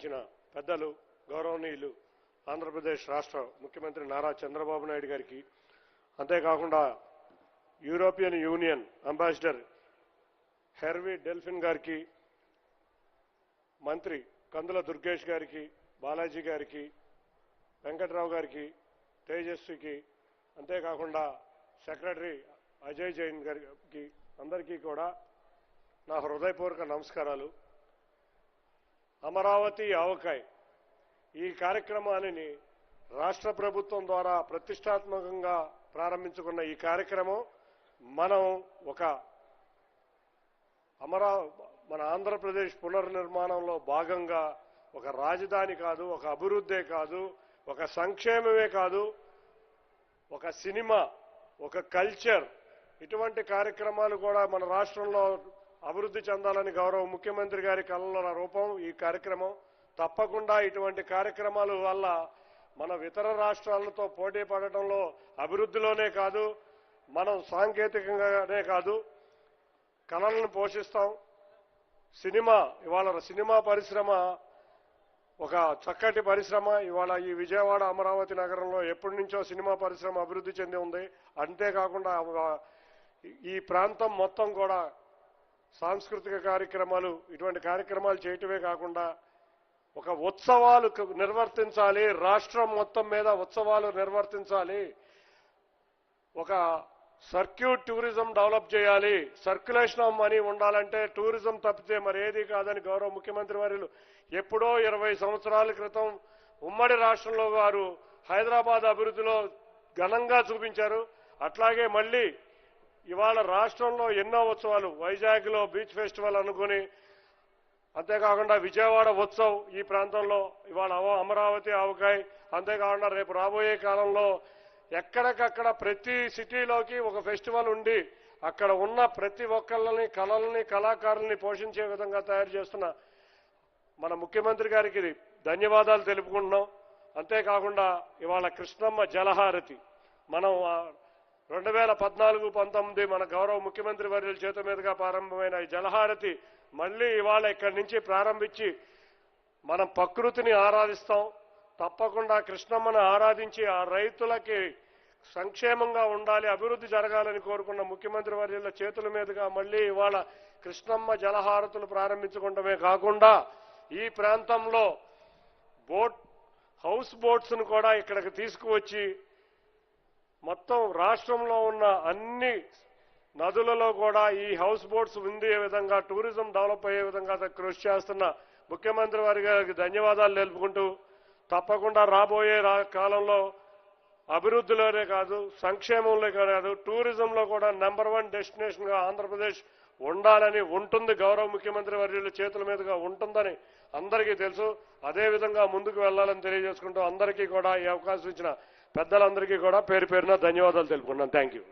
ఆవిష్కరించిన పెద్దలు గౌరవనీయులు ఆంధ్రప్రదేశ్ రాష్ట్ర ముఖ్యమంత్రి నారా చంద్రబాబు నాయుడు గారికి, అంతేకాకుండా యూరోపియన్ యూనియన్ అంబాసిడర్ హెర్వీ డెల్ఫిన్ గారికి, మంత్రి కందుల దుర్గేష్ గారికి, బాలాజీ గారికి, వెంకట్రావు గారికి, తేజస్వికి, అంతేకాకుండా సెక్రటరీ అజయ్ జైన్ గారికి అందరికీ కూడా నా హృదయపూర్వక నమస్కారాలు. అమరావతి ఆవకాయ్ ఈ కార్యక్రమాన్ని రాష్ట్ర ప్రభుత్వం ద్వారా ప్రతిష్టాత్మకంగా ప్రారంభించుకున్న ఈ కార్యక్రమం మనం మన ఆంధ్రప్రదేశ్ పునర్నిర్మాణంలో భాగంగా ఒక రాజధాని కాదు, ఒక అభివృద్ధే కాదు, ఒక సంక్షేమమే కాదు, ఒక సినిమా, ఒక కల్చర్, ఇటువంటి కార్యక్రమాలు కూడా మన రాష్ట్రంలో అభివృద్ధి చెందాలని గౌరవ ముఖ్యమంత్రి గారి కళల రూపం ఈ కార్యక్రమం. తప్పకుండా ఇటువంటి కార్యక్రమాల వల్ల మనం ఇతర రాష్ట్రాలతో పోటీ పడటంలో అభివృద్ధిలోనే కాదు, మనం సాంకేతికంగానే కాదు, కళలను పోషిస్తాం. ఇవాళ సినిమా పరిశ్రమ ఒక చక్కటి పరిశ్రమ. ఇవాళ ఈ విజయవాడ అమరావతి నగరంలో ఎప్పటి నుంచో సినిమా పరిశ్రమ అభివృద్ధి చెంది ఉంది. అంతేకాకుండా ఈ ప్రాంతం మొత్తం కూడా సాంస్కృతిక కార్యక్రమాలు, ఇటువంటి కార్యక్రమాలు చేయటమే కాకుండా ఒక ఉత్సవాలు నిర్వర్తించాలి, రాష్ట్రం మొత్తం మీద ఉత్సవాలు నిర్వర్తించాలి, ఒక సర్క్యూట్ టూరిజం డెవలప్ చేయాలి, సర్క్యులేషన్ ఆఫ్ మనీ ఉండాలంటే టూరిజం తప్పితే మరేది కాదని గౌరవ ముఖ్యమంత్రి వర్యులు ఎప్పుడో 20 సంవత్సరాల క్రితం ఉమ్మడి రాష్ట్రంలో వారు హైదరాబాద్ అభివృద్ధిలో ఘనంగా చూపించారు. అట్లాగే మళ్ళీ ఇవాళ రాష్ట్రంలో ఎన్నో ఉత్సవాలు, వైజాగ్లో బీచ్ ఫెస్టివల్ అనుకుని, అంతేకాకుండా విజయవాడ ఉత్సవ్ ఈ ప్రాంతంలో ఇవాళ అమరావతి ఆవకాయ్, అంతేకాకుండా రేపు రాబోయే కాలంలో ఎక్కడికక్కడ ప్రతి సిటీలోకి ఒక ఫెస్టివల్ ఉండి అక్కడ ఉన్న ప్రతి ఒక్కళ్ళని, కళల్ని, కళాకారుల్ని పోషించే విధంగా తయారు చేస్తున్న మన ముఖ్యమంత్రి గారికి ధన్యవాదాలు తెలుపుకుంటున్నాం. అంతేకాకుండా ఇవాళ కృష్ణమ్మ జలహారతి మనం 2014-19 మన గౌరవ ముఖ్యమంత్రి వర్యుల చేతుల మీదుగా ప్రారంభమైన ఈ జలహారతి మళ్ళీ ఇవాళ ఇక్కడి నుంచి ప్రారంభించి మనం ప్రకృతిని ఆరాధిస్తాం. తప్పకుండా కృష్ణమ్మను ఆరాధించి ఆ రైతులకి సంక్షేమంగా ఉండాలి, అభివృద్ధి జరగాలని కోరుకున్న ముఖ్యమంత్రి వర్యుల చేతుల మీదుగా మళ్ళీ ఇవాళ కృష్ణమ్మ జలహారతులు ప్రారంభించుకోవడమే కాకుండా ఈ ప్రాంతంలో హౌస్ బోట్స్ను కూడా ఇక్కడికి తీసుకువచ్చి మొత్తం రాష్ట్రంలో ఉన్న అన్ని నదులలో కూడా ఈ హౌస్ బోట్స్ ఉండే విధంగా, టూరిజం డెవలప్ అయ్యే విధంగా కృషి చేస్తున్న ముఖ్యమంత్రి వారి గారికి ధన్యవాదాలు తెలుపుకుంటూ, తప్పకుండా రాబోయే కాలంలో అభివృద్ధిలోనే కాదు, సంక్షేమంలో కాదు, టూరిజంలో కూడా #1 డెస్టినేషన్గా ఆంధ్రప్రదేశ్ ఉండాలని ఉంటుంది. గౌరవ ముఖ్యమంత్రి వర్యుల చేతుల మీదుగా ఉంటుందని అందరికీ తెలుసు. అదేవిధంగా ముందుకు వెళ్లాలని తెలియజేసుకుంటూ అందరికీ కూడా ఈ అవకాశం ఇచ్చిన పెద్దలందరికీ కూడా పేరు పేరున ధన్యవాదాలు తెలుపుకున్నాను. Thank you.